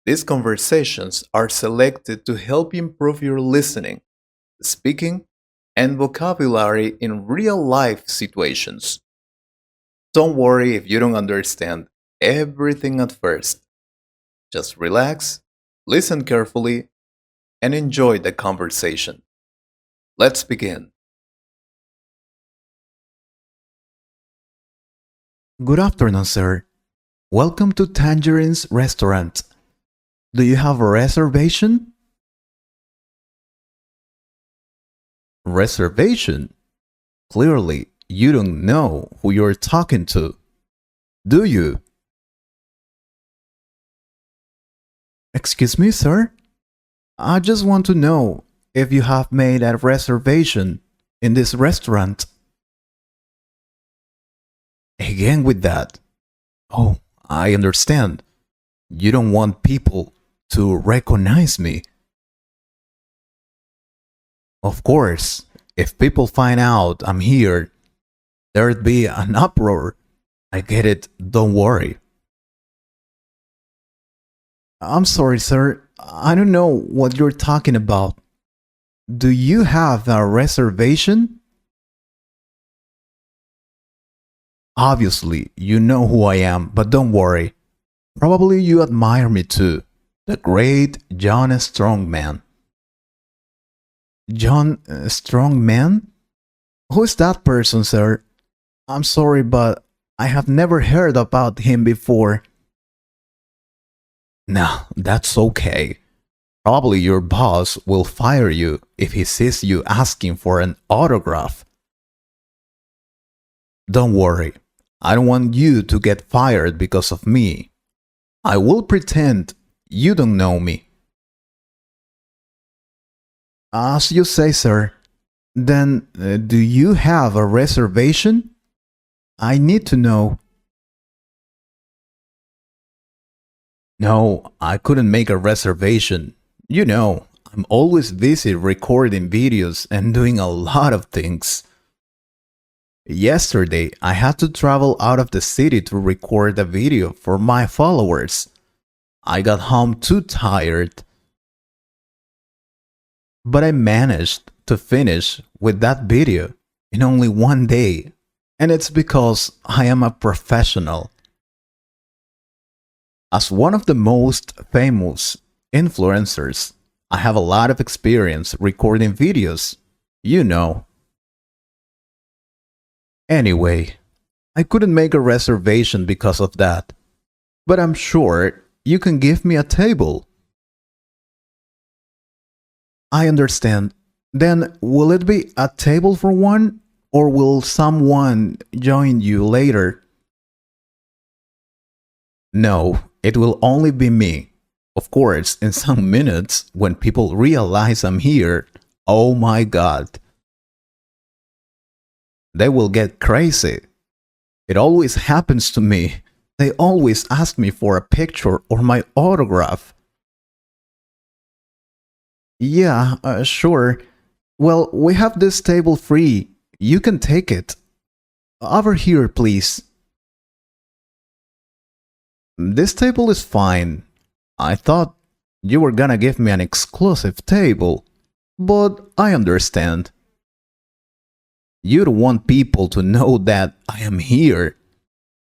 These conversations are selected to help you improve your listening, speaking, and vocabulary in real life situations. Don't worry if you don't understand everything at first. Just relax, listen carefully, and enjoy the conversation. Let's begin. Good afternoon, sir. Welcome to Tangerine's restaurant. Do you have a reservation? Reservation? Clearly, you don't know who you're talking to, do you? Excuse me, sir? I just want to know if you have made a reservation in this restaurant. Again with that. Oh, I understand. You don't want people to recognize me. Of course, if people find out I'm here, there'd be an uproar. I get it, don't worry. I'm sorry, sir. I don't know what you're talking about. Do you have a reservation? Obviously, you know who I am, but don't worry. Probably you admire me too. The great John Strongman. John Strongman? Who is that person, sir? I'm sorry, but I have never heard about him before. No, that's okay. Probably your boss will fire you if he sees you asking for an autograph. Don't worry. I don't want you to get fired because of me. I will pretend you don't know me. As you say, sir. Then, do you have a reservation? I need to know. No, I couldn't make a reservation. You know, I'm always busy recording videos and doing a lot of things. Yesterday, I had to travel out of the city to record a video for my followers. I got home too tired, but I managed to finish with that video in only one day, and it's because I am a professional. As one of the most famous influencers, I have a lot of experience recording videos, you know. Anyway, I couldn't make a reservation because of that, but I'm sure you can give me a table. I understand. Then will it be a table for one, or will someone join you later? No, it will only be me. Of course, in some minutes, when people realize I'm here, oh my god, they will get crazy. It always happens to me. They always ask me for a picture or my autograph. Yeah, sure. Well, we have this table free. You can take it. Over here, please. This table is fine. I thought you were gonna give me an exclusive table, but I understand. You don't want people to know that I am here,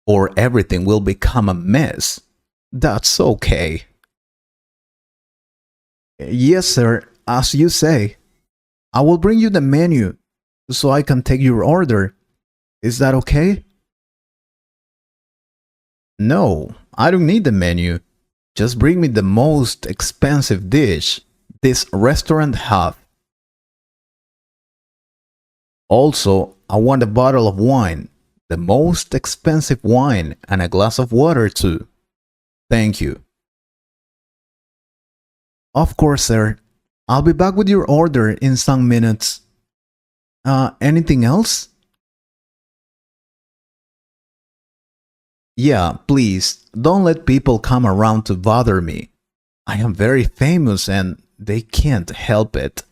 or everything will become a mess. That's okay. Yes, sir, as you say. I will bring you the menu so I can take your order. Is that okay? No, I don't need the menu. Just bring me the most expensive dish this restaurant have. Also, I want a bottle of wine, the most expensive wine, and a glass of water too. Thank you. Of course, sir. I'll be back with your order in some minutes. Anything else? Yeah, please, don't let people come around to bother me. I am very famous and they can't help it.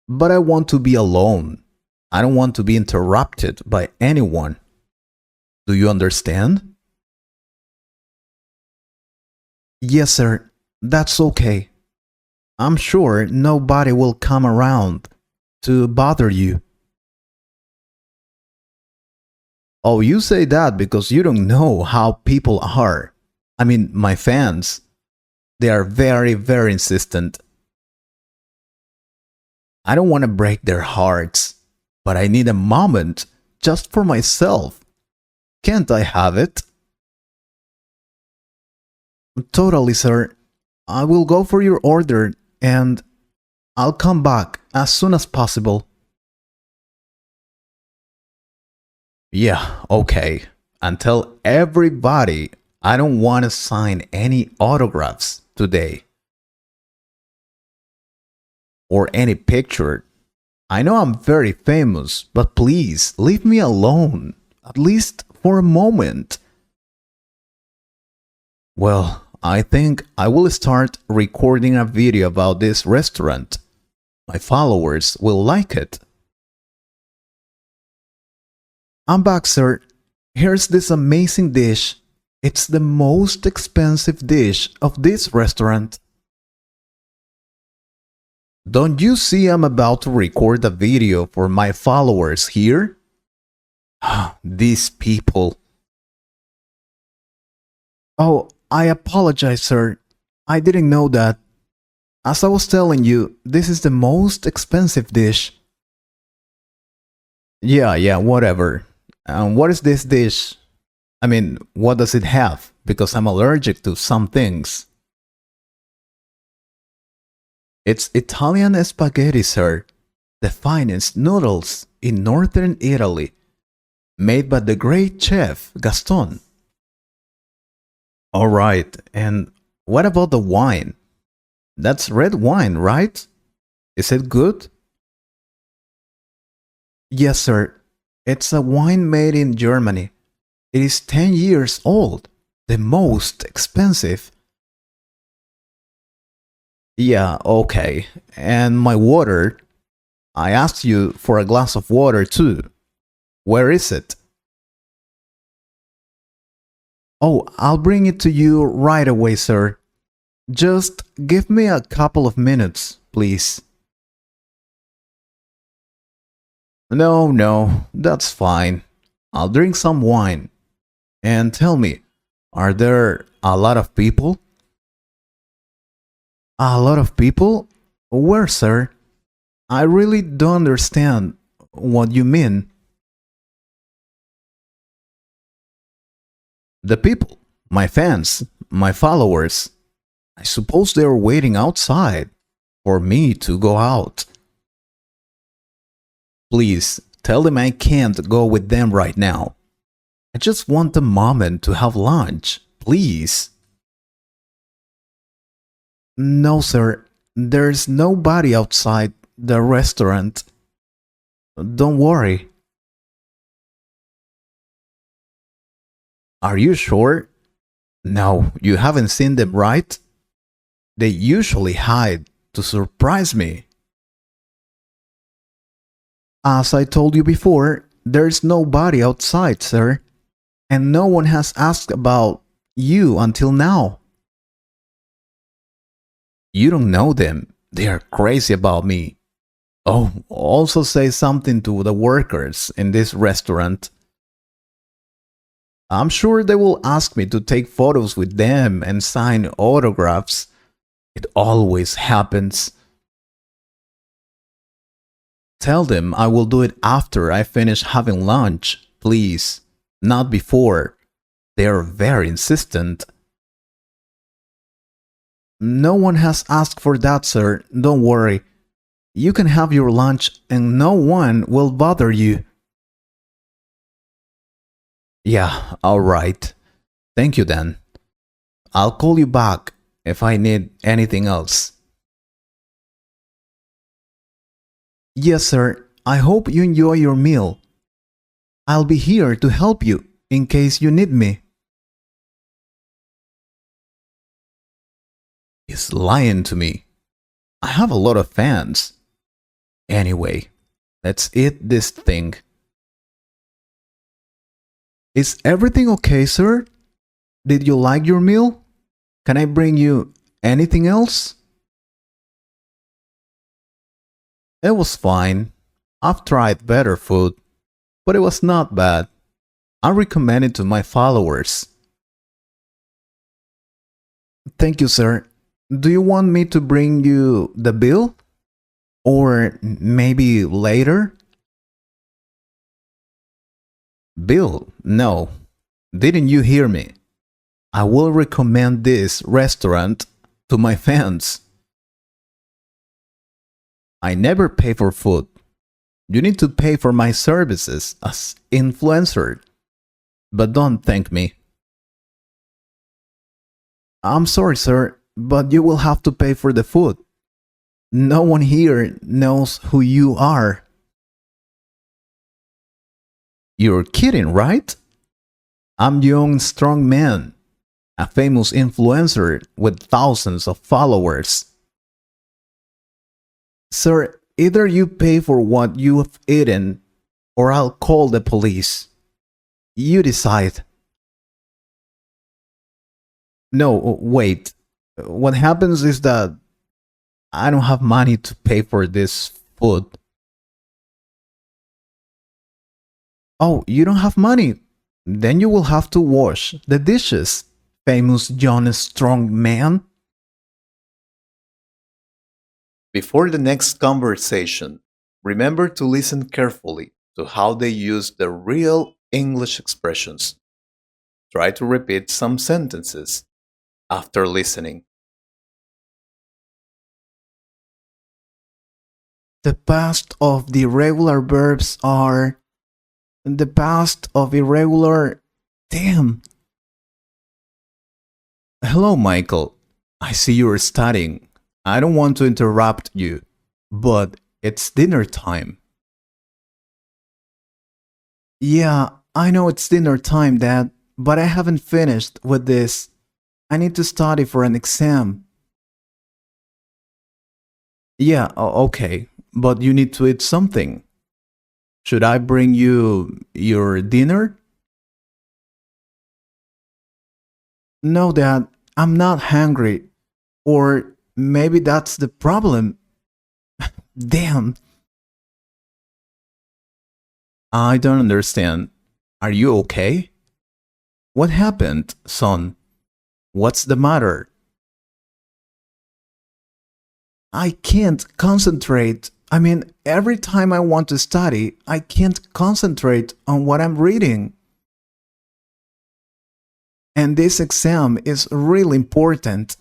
But I want to be alone. I don't want to be interrupted by anyone. Do you understand? Yes, sir. That's okay. I'm sure nobody will come around to bother you. Oh, you say that because you don't know how people are. I mean, my fans, they are very, very insistent. I don't want to break their hearts, but I need a moment just for myself. Can't I have it? Totally, sir. I will go for your order and I'll come back as soon as possible. Yeah, okay. And tell everybody I don't want to sign any autographs today or any picture. I know I'm very famous, but please leave me alone, at least for a moment. Well, I think I will start recording a video about this restaurant. My followers will like it. I'm back, sir. Here's this amazing dish. It's the most expensive dish of this restaurant. Don't you see I'm about to record a video for my followers here? These people. Oh, I apologize, sir. I didn't know that. As I was telling you, this is the most expensive dish. Yeah, whatever. What is this dish? I mean, what does it have? Because I'm allergic to some things. It's Italian spaghetti, sir. The finest noodles in northern Italy, made by the great chef Gaston. All right, and what about the wine? That's red wine, right? Is it good? Yes, sir. It's a wine made in Germany. It is 10 years old. The most expensive. Yeah, okay. And my water. I asked you for a glass of water too. Where is it? Oh, I'll bring it to you right away, sir. Just give me a couple of minutes, please. No, that's fine. I'll drink some wine. And tell me, are there a lot of people? A lot of people? Where, sir? I really don't understand what you mean. The people, my fans, my followers. I suppose they're waiting outside for me to go out. Please tell them I can't go with them right now. I just want a moment to have lunch, please. No, sir. There's nobody outside the restaurant. Don't worry. Are you sure? No, you haven't seen them, right? They usually hide to surprise me. As I told you before, there's nobody outside, sir. And no one has asked about you until now. You don't know them. They are crazy about me. Oh, also say something to the workers in this restaurant. I'm sure they will ask me to take photos with them and sign autographs. It always happens. Tell them I will do it after I finish having lunch, please. Not before. They are very insistent. No one has asked for that, sir. Don't worry. You can have your lunch and no one will bother you. Yeah, alright. Thank you then. I'll call you back if I need anything else. Yes, sir. I hope you enjoy your meal. I'll be here to help you in case you need me. He's lying to me. I have a lot of fans. Anyway, let's eat this thing. Is everything okay, sir? Did you like your meal? Can I bring you anything else? It was fine. I've tried better food, but it was not bad. I recommend it to my followers. Thank you, sir. Do you want me to bring you the bill? Or maybe later? Bill, no. Didn't you hear me? I will recommend this restaurant to my fans. I never pay for food. You need to pay for my services as influencer. But don't thank me. I'm sorry, sir, but you will have to pay for the food. No one here knows who you are. You're kidding, right? I'm young, strong man, a famous influencer with thousands of followers. Sir, either you pay for what you've eaten, or I'll call the police. You decide. No, wait. What happens is that I don't have money to pay for this food. Oh, you don't have money? Then you will have to wash the dishes, famous John Strong man. Before the next conversation, remember to listen carefully to how they use the real English expressions. Try to repeat some sentences after listening. The past of the irregular verbs are the past of irregular. Damn. Hello, Michael. I see you're studying. I don't want to interrupt you, but it's dinner time. Yeah, I know it's dinner time, Dad, but I haven't finished with this. I need to study for an exam. Yeah, okay, but you need to eat something. Should I bring you your dinner? No, Dad, I'm not hungry. Or maybe that's the problem. Damn. I don't understand. Are you okay? What happened, son? What's the matter? I can't concentrate. I mean, every time I want to study, I can't concentrate on what I'm reading. And this exam is really important.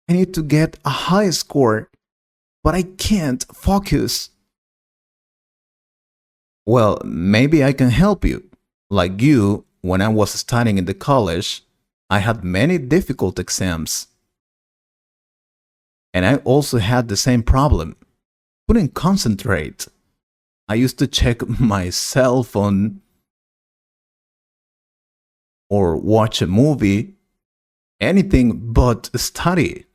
I need to get a high score, but I can't focus. Well, maybe I can help you. Like you, when I was studying in the college, I had many difficult exams. And I also had the same problem. Couldn't concentrate. I used to check my cell phone or watch a movie, anything but study.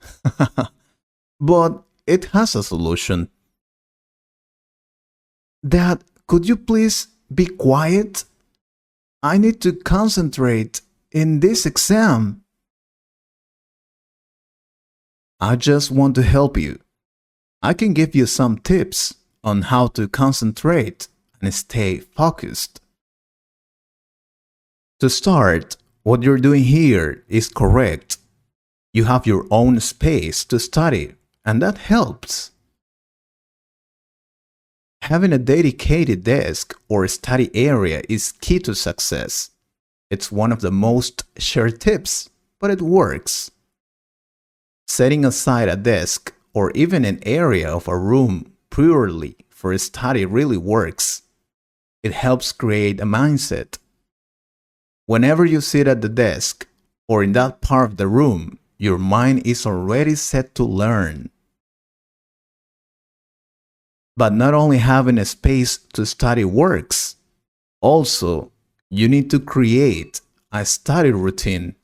But it has a solution. Dad, could you please be quiet? I need to concentrate in this exam. I just want to help you. I can give you some tips on how to concentrate and stay focused. To start, what you're doing here is correct. You have your own space to study, and that helps. Having a dedicated desk or study area is key to success. It's one of the most shared tips, but it works. Setting aside a desk or even an area of a room purely for study really works. It helps create a mindset. Whenever you sit at the desk or in that part of the room, your mind is already set to learn. But not only having a space to study works, also, you need to create a study routine.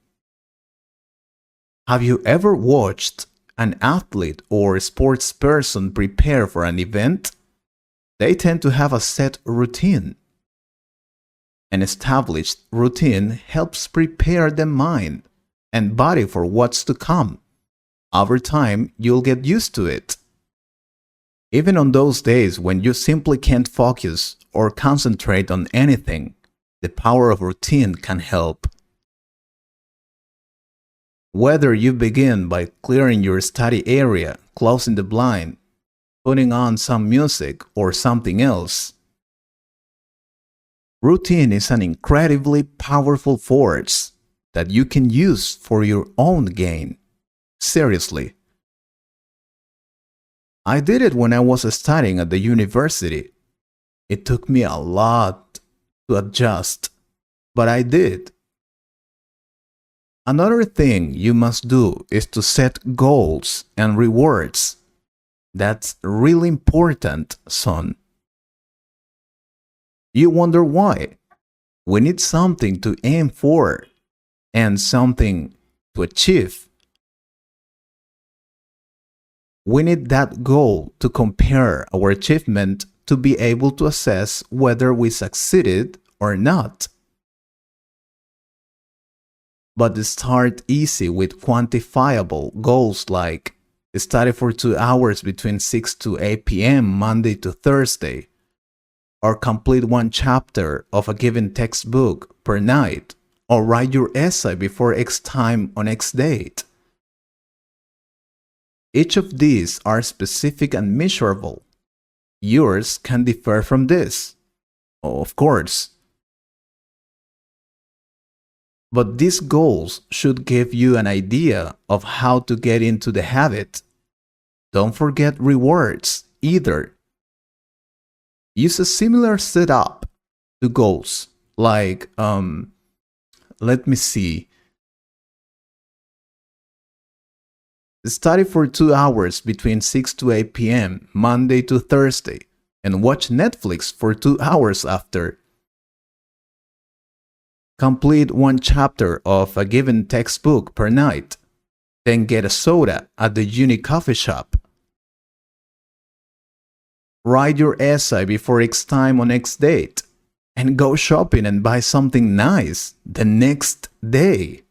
Have you ever watched an athlete or sports person prepare for an event? They tend to have a set routine. An established routine helps prepare the mind and body for what's to come. Over time, you'll get used to it. Even on those days when you simply can't focus or concentrate on anything, the power of routine can help. Whether you begin by clearing your study area, closing the blind, putting on some music, or something else, routine is an incredibly powerful force that you can use for your own gain. Seriously. I did it when I was studying at the university. It took me a lot to adjust, but I did. Another thing you must do is to set goals and rewards. That's really important, son. You wonder why? We need something to aim for and something to achieve. We need that goal to compare our achievement to be able to assess whether we succeeded or not. But start easy with quantifiable goals like study for 2 hours between 6 to 8 p.m. Monday to Thursday, or complete one chapter of a given textbook per night, or write your essay before X time on X date. Each of these are specific and measurable. Yours can differ from this, of course. But these goals should give you an idea of how to get into the habit. Don't forget rewards either. Use a similar setup to goals, like, let me see. Study for 2 hours between 6 to 8 p.m. Monday to Thursday and watch Netflix for 2 hours after. Complete one chapter of a given textbook per night. Then get a soda at the uni coffee shop. Write your essay before X time on X date. And go shopping and buy something nice the next day.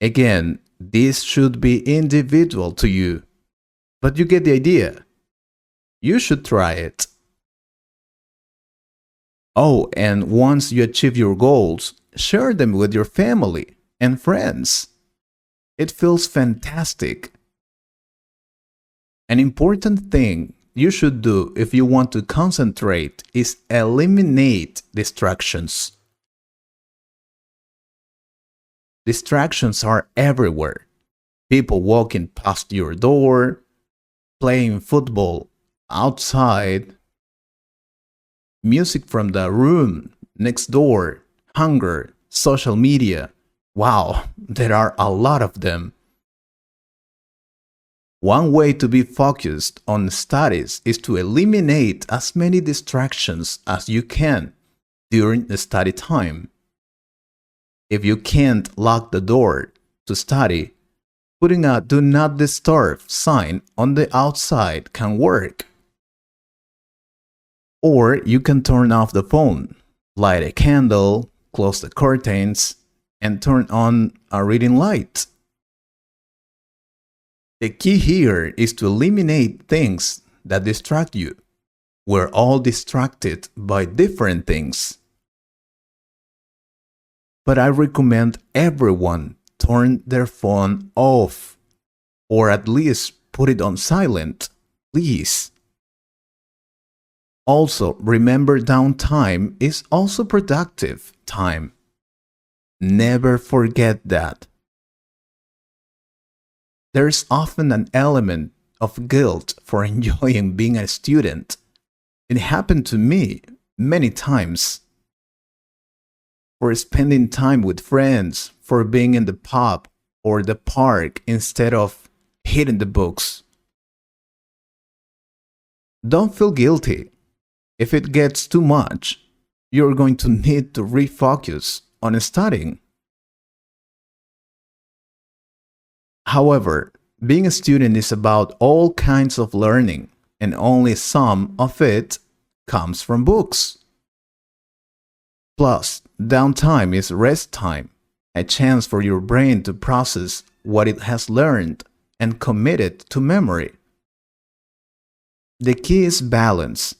Again, this should be individual to you, but you get the idea. You should try it. Oh, and once you achieve your goals, share them with your family and friends. It feels fantastic. An important thing you should do if you want to concentrate is eliminate distractions. Distractions are everywhere. People walking past your door, playing football outside, music from the room next door, hunger, social media. Wow, there are a lot of them. One way to be focused on studies is to eliminate as many distractions as you can during the study time. If you can't lock the door to study, putting a "Do Not Disturb" sign on the outside can work. Or you can turn off the phone, light a candle, close the curtains, and turn on a reading light. The key here is to eliminate things that distract you. We're all distracted by different things. But I recommend everyone turn their phone off, or at least put it on silent, please. Also, remember downtime is also productive time. Never forget that. There's often an element of guilt for enjoying being a student. It happened to me many times. For spending time with friends, for being in the pub or the park instead of hitting the books. Don't feel guilty. If it gets too much, you're going to need to refocus on studying. However, being a student is about all kinds of learning, and only some of it comes from books. Plus, downtime is rest time. a chance for your brain to process what it has learned and commit it to memory. The key is balance,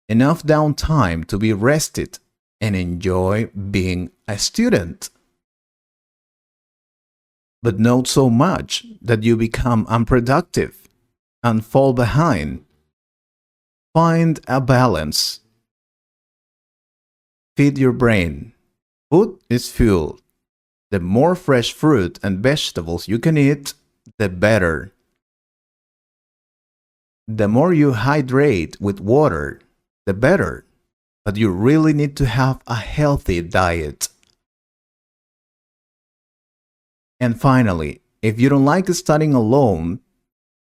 enough downtime to be rested and enjoy being a student, but not so much that you become unproductive and fall behind. Find a balance. Feed your brain. Food is fuel. The more fresh fruit and vegetables you can eat, the better. The more you hydrate with water, the better. But you really need to have a healthy diet. And finally, if you don't like studying alone,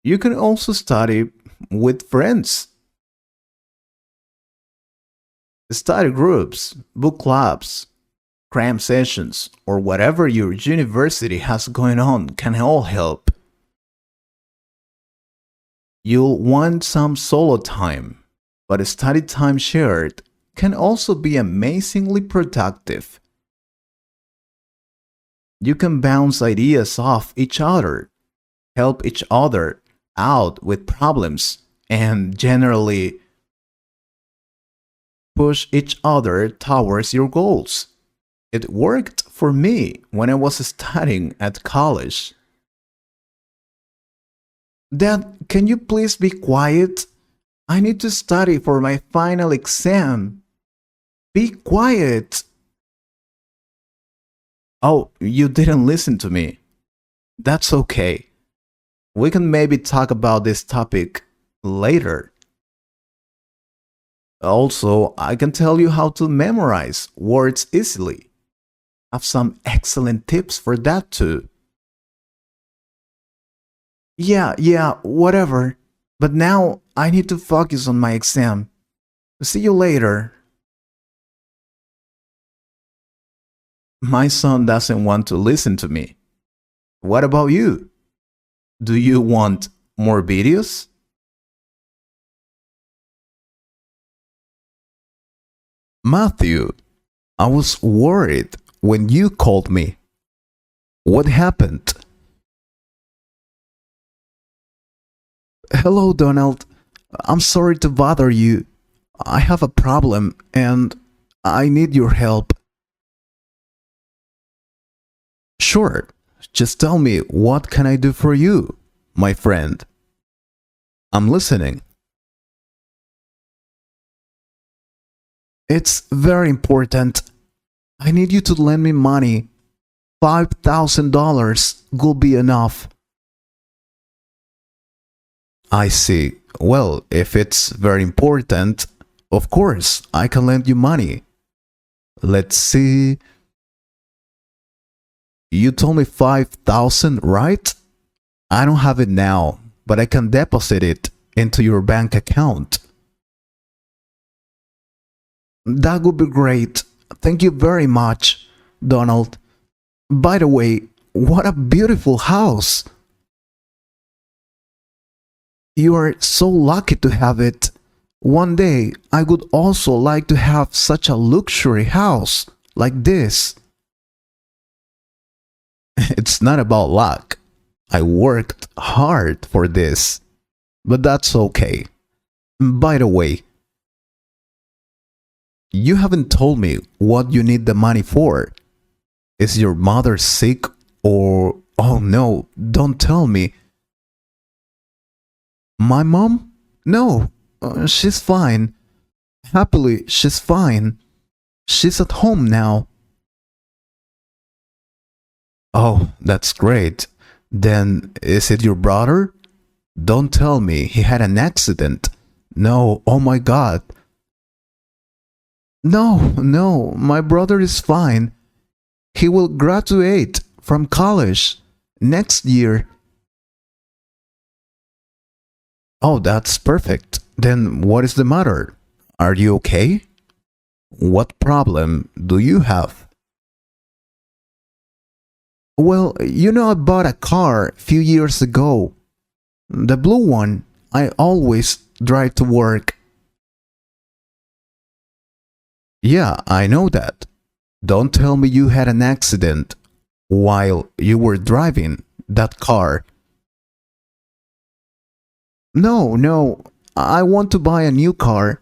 you can also study with friends. Study groups, book clubs, cram sessions, or whatever your university has going on can all help. You'll want some solo time, but study time shared can also be amazingly productive. You can bounce ideas off each other, help each other out with problems, and generally push each other towards your goals. It worked for me when I was studying at college. Dad, can you please be quiet? I need to study for my final exam. Be quiet. Oh, you didn't listen to me. That's okay. We can maybe talk about this topic later. Also, I can tell you how to memorize words easily. I have some excellent tips for that too. Yeah, whatever. But now I need to focus on my exam. See you later. My son doesn't want to listen to me. What about you? Do you want more videos? Matthew, I was worried when you called me. What happened? Hello, Donald. I'm sorry to bother you. I have a problem and I need your help. Sure. Just tell me what can I do for you, my friend? I'm listening. It's very important. I need you to lend me money. $5,000 will be enough. I see. Well, if it's very important, of course, I can lend you money. Let's see. You told me 5,000, right? I don't have it now, but I can deposit it into your bank account. That would be great. Thank you very much, Donald. By the way, what a beautiful house. You are so lucky to have it. One day, I would also like to have such a luxury house like this. It's not about luck. I worked hard for this, but that's okay. By the way, you haven't told me what you need the money for. Is your mother sick or... Oh no, don't tell me. My mom? No, she's fine. Happily, she's fine. She's at home now. Oh, that's great. Then is it your brother? Don't tell me he had an accident. No, oh my God. No, my brother is fine. He will graduate from college next year. Oh, that's perfect. Then what is the matter? Are you okay? What problem do you have? Well, you know, I bought a car a few years ago. The blue one. I always drive to work. Yeah, I know that. Don't tell me you had an accident while you were driving that car. No, no, I want to buy a new car.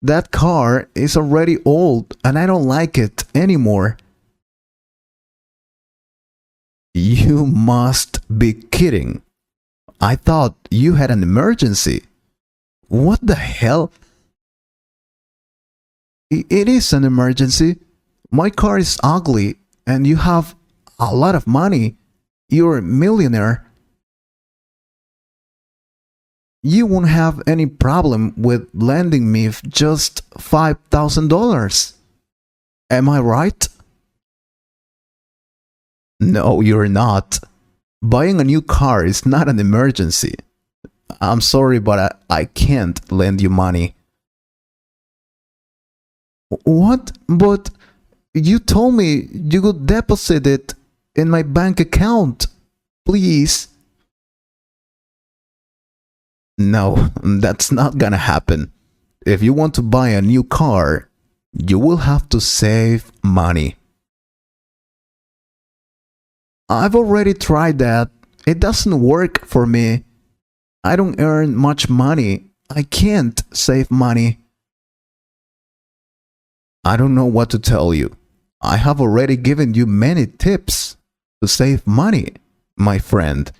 That car is already old and I don't like it anymore. You must be kidding. I thought you had an emergency. What the hell? It is an emergency. My car is ugly and you have a lot of money. You're a millionaire. You won't have any problem with lending me just $5,000. Am I right? No, you're not. Buying a new car is not an emergency. I'm sorry, but I can't lend you money. What? But you told me you could deposit it in my bank account. Please. No, that's not gonna happen. If you want to buy a new car, you will have to save money. I've already tried that. It doesn't work for me. I don't earn much money. I can't save money. I don't know what to tell you. I have already given you many tips to save money, my friend.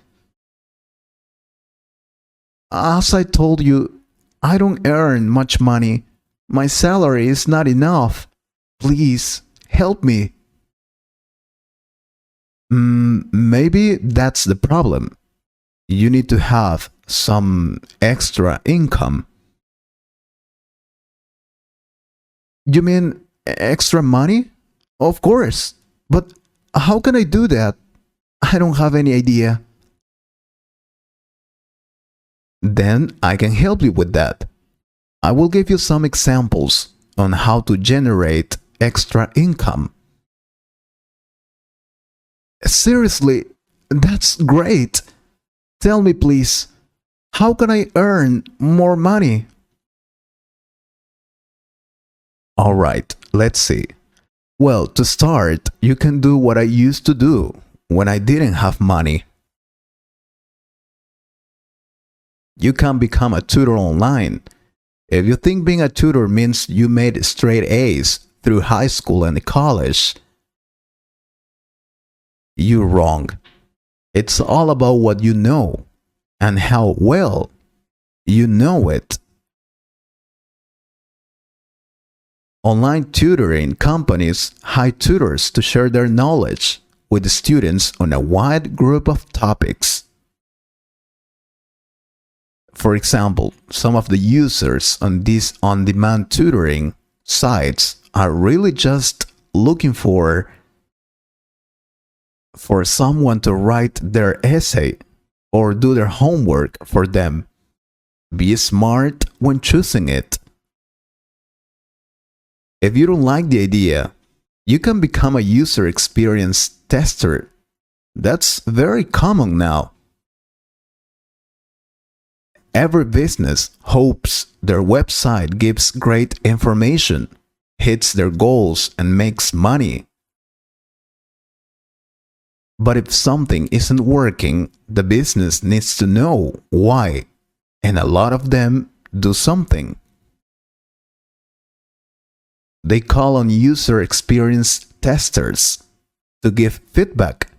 As I told you, I don't earn much money. My salary is not enough. Please help me. Maybe that's the problem. You need to have some extra income. You mean extra money? Of course. But how can I do that? I don't have any idea. Then I can help you with that. I will give you some examples on how to generate extra income. Seriously, that's great. Tell me, please, how can I earn more money? All right, let's see. Well, to start, you can do what I used to do when I didn't have money. You can become a tutor online. If you think being a tutor means you made straight A's through high school and college, you're wrong. It's all about what you know and how well you know it. Online tutoring companies hire tutors to share their knowledge with the students on a wide group of topics. For example, some of the users on these on-demand tutoring sites are really just looking for someone to write their essay or do their homework for them. Be smart when choosing it. If you don't like the idea, you can become a user experience tester. That's very common now. Every business hopes their website gives great information, hits their goals, and makes money. But if something isn't working, the business needs to know why, and a lot of them do something. They call on user experience testers to give feedback.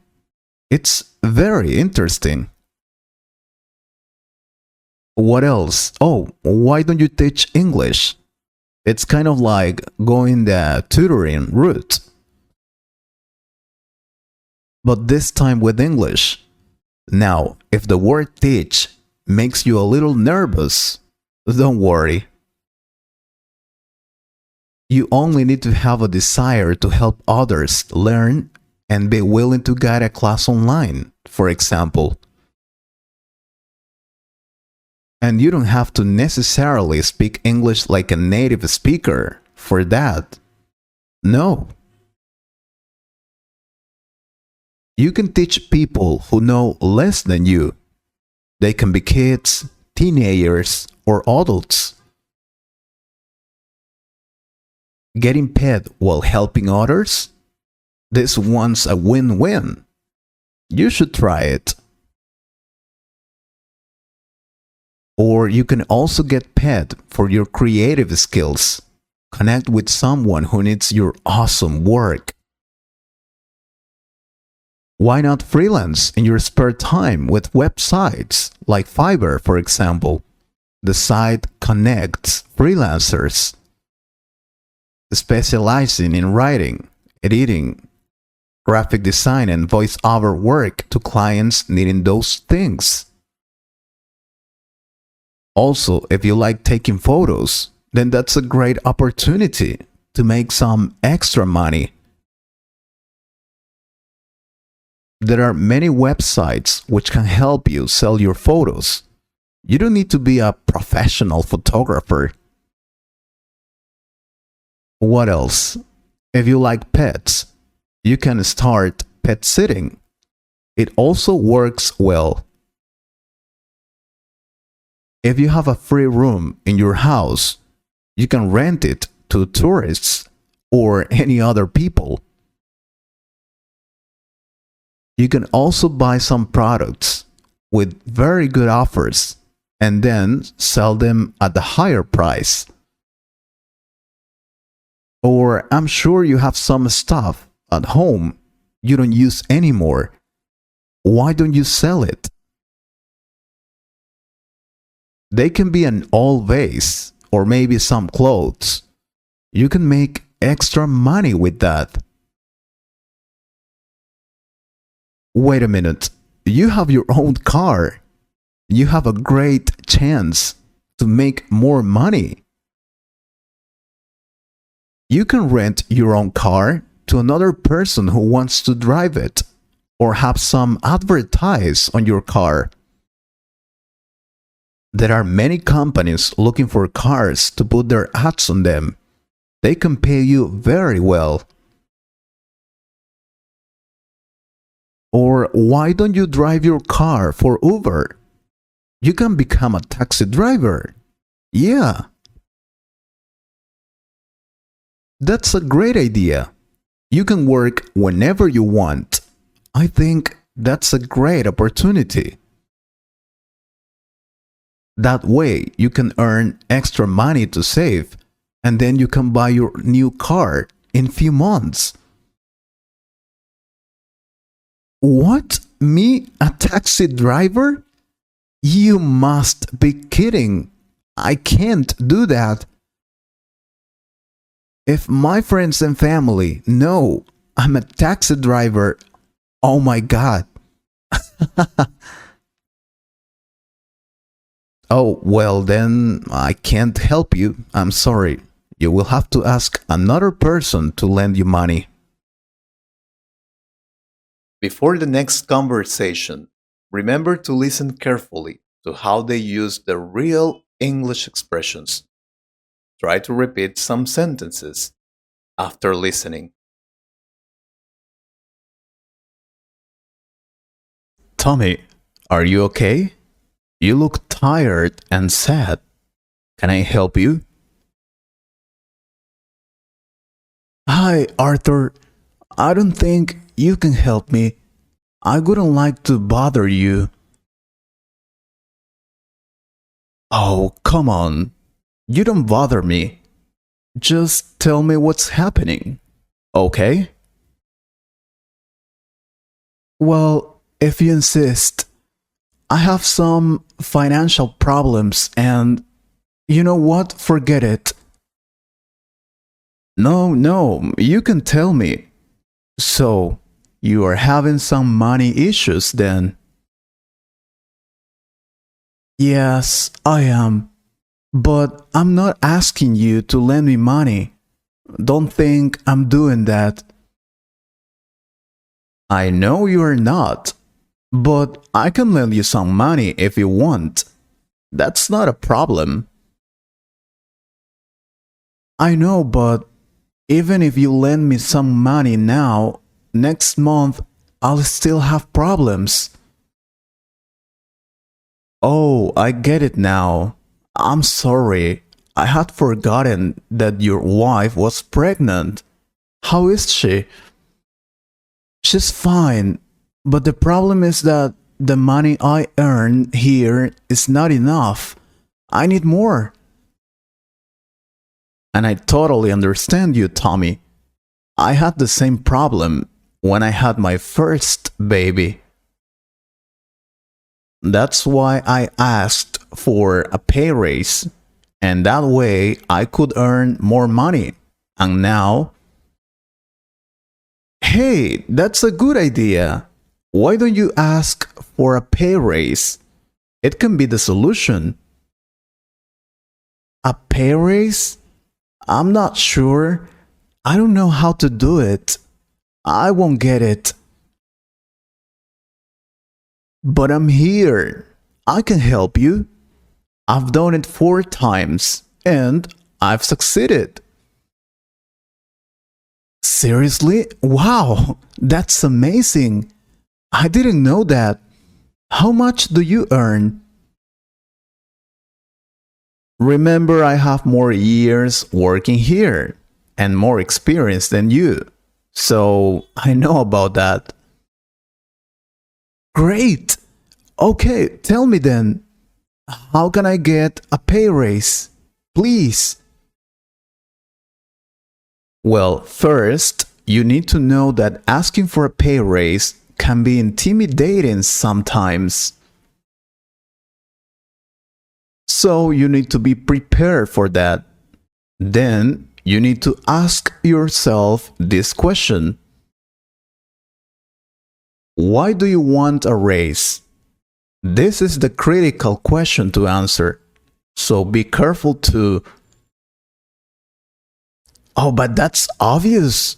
It's very interesting. What else? Oh, why don't you teach English? It's kind of like going the tutoring route. But this time with English. Now, if the word teach makes you a little nervous, don't worry. You only need to have a desire to help others learn and be willing to guide a class online, for example. And you don't have to necessarily speak English like a native speaker for that. No. You can teach people who know less than you. They can be kids, teenagers, or adults. Getting paid while helping others? This one's a win-win. You should try it. Or you can also get paid for your creative skills. Connect with someone who needs your awesome work. Why not freelance in your spare time with websites like Fiverr, for example? The site connects freelancers specializing in writing, editing, graphic design, and voiceover work to clients needing those things. Also, if you like taking photos, then that's a great opportunity to make some extra money. There are many websites which can help you sell your photos. You don't need to be a professional photographer. What else? If you like pets, you can start pet sitting. It also works well. If you have a free room in your house, you can rent it to tourists or any other people. You can also buy some products with very good offers and then sell them at a higher price. Or I'm sure you have some stuff at home you don't use anymore. Why don't you sell it? They can be an old vase or maybe some clothes. You can make extra money with that. Wait a minute, you have your own car. You have a great chance to make more money. You can rent your own car to another person who wants to drive it, or have some advertise on your car. There are many companies looking for cars to put their ads on them. They can pay you very well. Or why don't you drive your car for Uber? You can become a taxi driver. Yeah, that's a great idea. You can work whenever you want. I think that's a great opportunity. That way, you can earn extra money to save, and then you can buy your new car in few months. What? Me, a taxi driver? You must be kidding. I can't do that. If my friends and family know I'm a taxi driver, oh my god. Oh, well, then I can't help you. I'm sorry. You will have to ask another person to lend you money. Before the next conversation, remember to listen carefully to how they use the real English expressions. Try to repeat some sentences after listening. Tommy, are you okay? You look tired and sad. Can I help you? Hi, Arthur. I don't think you can help me. I wouldn't like to bother you. Oh, come on. You don't bother me. Just tell me what's happening. Okay? Well, if you insist, I have some financial problems and you know what? Forget it. No, you can tell me. So, you are having some money issues then? Yes, I am. But I'm not asking you to lend me money. Don't think I'm doing that. I know you are not, but I can lend you some money if you want. That's not a problem. I know, but even if you lend me some money now, next month I'll still have problems. Oh, I get it now. I'm sorry. I had forgotten that your wife was pregnant. How is she? She's fine, but the problem is that the money I earn here is not enough. I need more. And I totally understand you, Tommy. I had the same problem when I had my first baby. That's why I asked for a pay raise, and that way I could earn more money. And now, hey, that's a good idea. Why don't you ask for a pay raise? It can be the solution. A pay raise? I'm not sure. I don't know how to do it. I won't get it. But I'm here. I can help you. I've done it 4 times and I've succeeded. Seriously? Wow, that's amazing. I didn't know that. How much do you earn? Remember, I have more years working here and more experience than you. So I know about that. Great. Okay, tell me then, how can I get a pay raise? Please. Well, first, you need to know that asking for a pay raise can be intimidating sometimes. So you need to be prepared for that. Then you need to ask yourself this question: why do you want a raise? This is the critical question to answer. So be careful to... Oh, but that's obvious.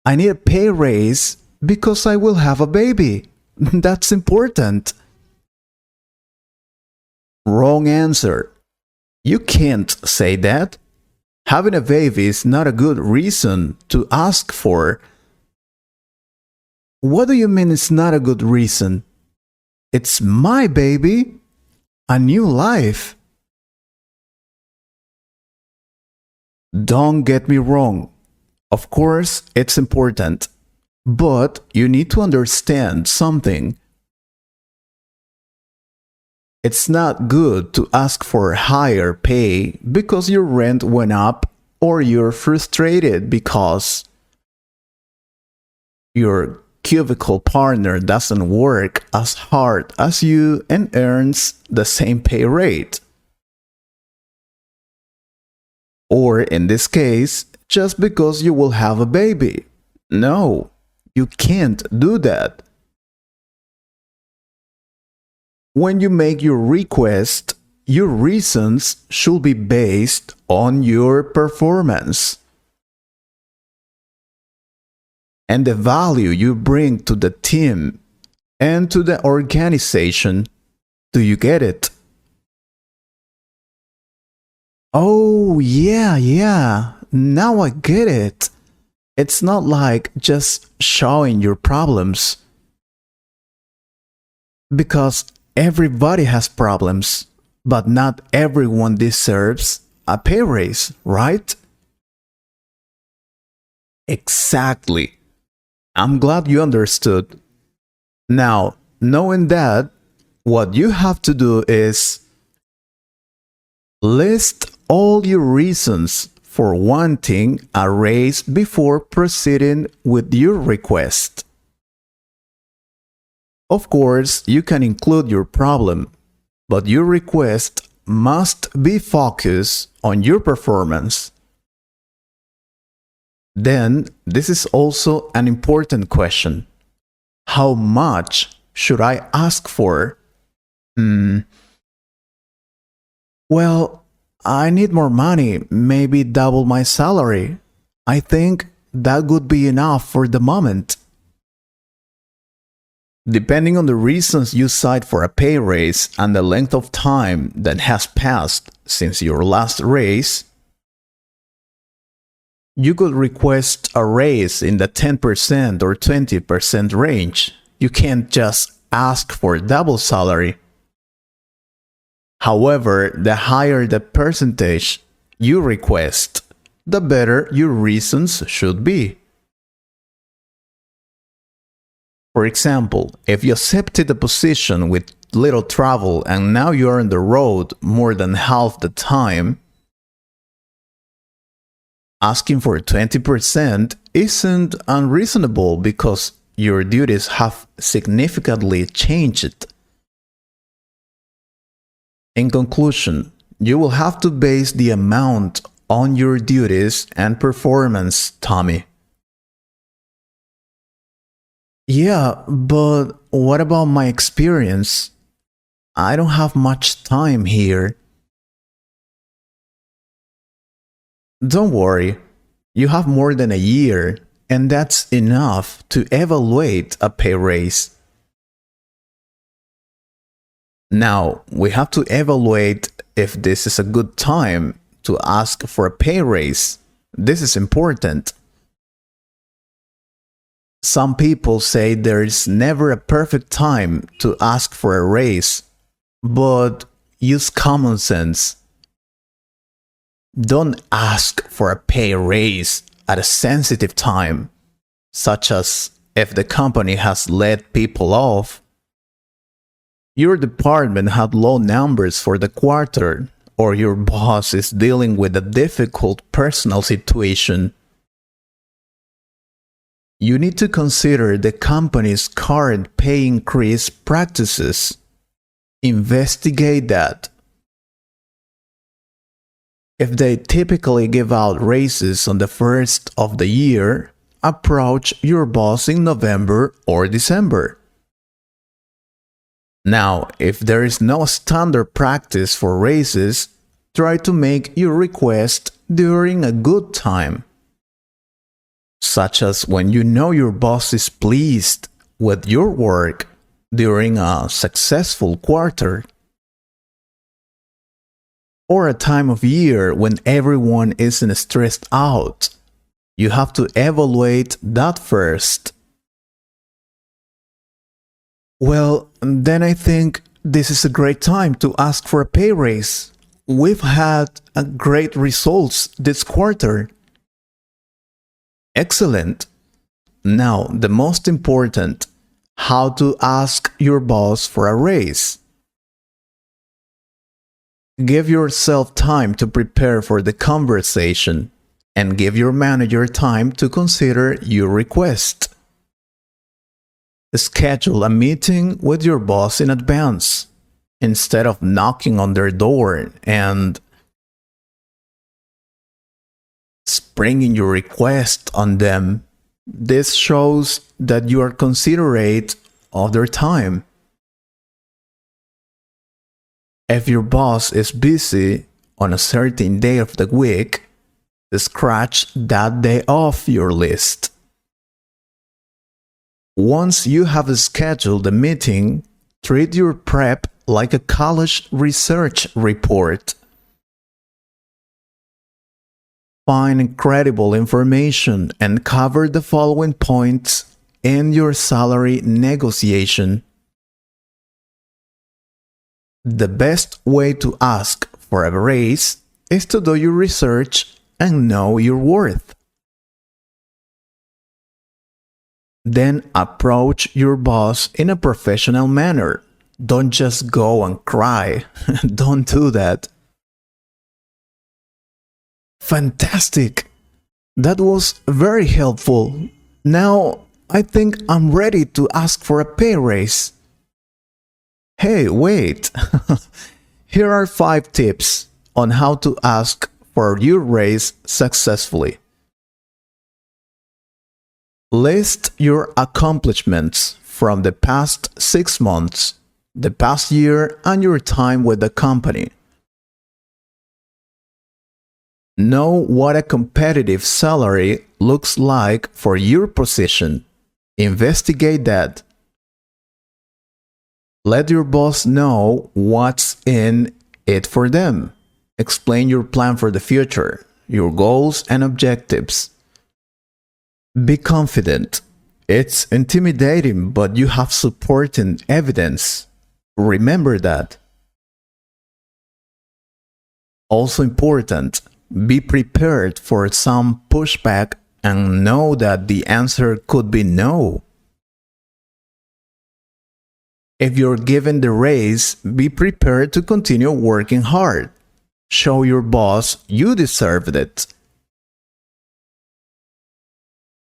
I need a pay raise because I will have a baby. That's important. Wrong answer. You can't say that. Having a baby is not a good reason to ask for. What do you mean it's not a good reason? It's my baby, a new life. Don't get me wrong. Of course, it's important. But you need to understand something. It's not good to ask for higher pay because your rent went up or you're frustrated because your cubicle partner doesn't work as hard as you and earns the same pay rate. Or in this case, just because you will have a baby. No, you can't do that. When you make your request, your reasons should be based on your performance and the value you bring to the team and to the organization. Do you get it? Oh, yeah. Now I get it. It's not like just showing your problems. Because everybody has problems, but not everyone deserves a pay raise, right? Exactly. I'm glad you understood. Now, knowing that, what you have to do is list all your reasons for wanting a raise before proceeding with your request. Of course, you can include your problem, but your request must be focused on your performance. Then, this is also an important question. How much should I ask for? Well, I need more money, maybe double my salary. I think that would be enough for the moment. Depending on the reasons you cite for a pay raise and the length of time that has passed since your last raise, you could request a raise in the 10% or 20% range. You can't just ask for double salary. However, the higher the percentage you request, the better your reasons should be. For example, if you accepted a position with little travel and now you're on the road more than half the time, asking for 20% isn't unreasonable because your duties have significantly changed. In conclusion, you will have to base the amount on your duties and performance, Tommy. Yeah, but what about my experience? I don't have much time here. Don't worry, you have more than a year, and that's enough to evaluate a pay raise. Now, we have to evaluate if this is a good time to ask for a pay raise. This is important. Some people say there is never a perfect time to ask for a raise, but use common sense. Don't ask for a pay raise at a sensitive time, such as if the company has laid people off. Your department had low numbers for the quarter, or your boss is dealing with a difficult personal situation. You need to consider the company's current pay increase practices. Investigate that. If they typically give out raises on the first of the year, approach your boss in November or December. Now, if there is no standard practice for raises, try to make your request during a good time, such as when you know your boss is pleased with your work during a successful quarter, or a time of year when everyone isn't stressed out. You have to evaluate that first. Well, then I think this is a great time to ask for a pay raise. We've had great results this quarter. Excellent. Now, the most important, how to ask your boss for a raise. Give yourself time to prepare for the conversation and give your manager time to consider your request. Schedule a meeting with your boss in advance instead of knocking on their door and springing your request on them. This shows that you are considerate of their time. If your boss is busy on a certain day of the week, scratch that day off your list. Once you have scheduled the meeting, treat your prep like a college research report. Find credible information and cover the following points in your salary negotiation. The best way to ask for a raise is to do your research and know your worth. Then approach your boss in a professional manner. Don't just go and cry. Don't do that. Fantastic! That was very helpful. Now I think I'm ready to ask for a pay raise. Hey, wait! Here are 5 tips on how to ask for your raise successfully. List your accomplishments from the past 6 months, the past year, and your time with the company. Know what a competitive salary looks like for your position. Investigate that. Let your boss know what's in it for them. Explain your plan for the future, your goals and objectives. Be confident. It's intimidating, but you have supporting evidence. Remember that. Also important, be prepared for some pushback and know that the answer could be no. If you're given the raise, be prepared to continue working hard. Show your boss you deserved it.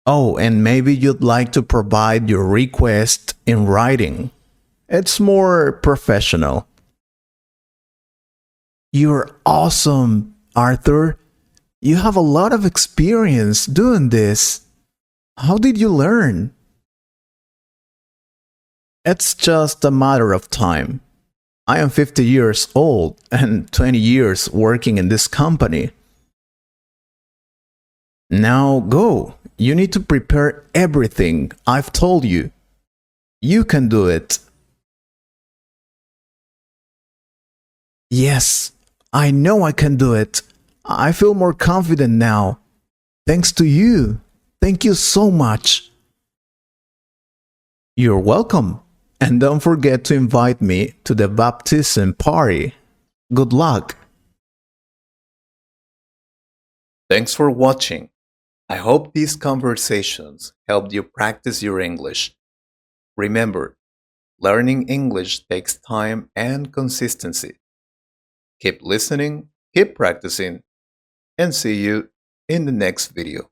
Oh, and maybe you'd like to provide your request in writing. It's more professional. You're awesome, Arthur. You have a lot of experience doing this. How did you learn? It's just a matter of time. I am 50 years old and 20 years working in this company. Now go. You need to prepare everything I've told you. You can do it. Yes, I know I can do it. I feel more confident now. Thanks to you. Thank you so much. You're welcome. And don't forget to invite me to the baptism party. Good luck. Thanks for watching. I hope these conversations helped you practice your English. Remember, learning English takes time and consistency. Keep listening, keep practicing, and see you in the next video.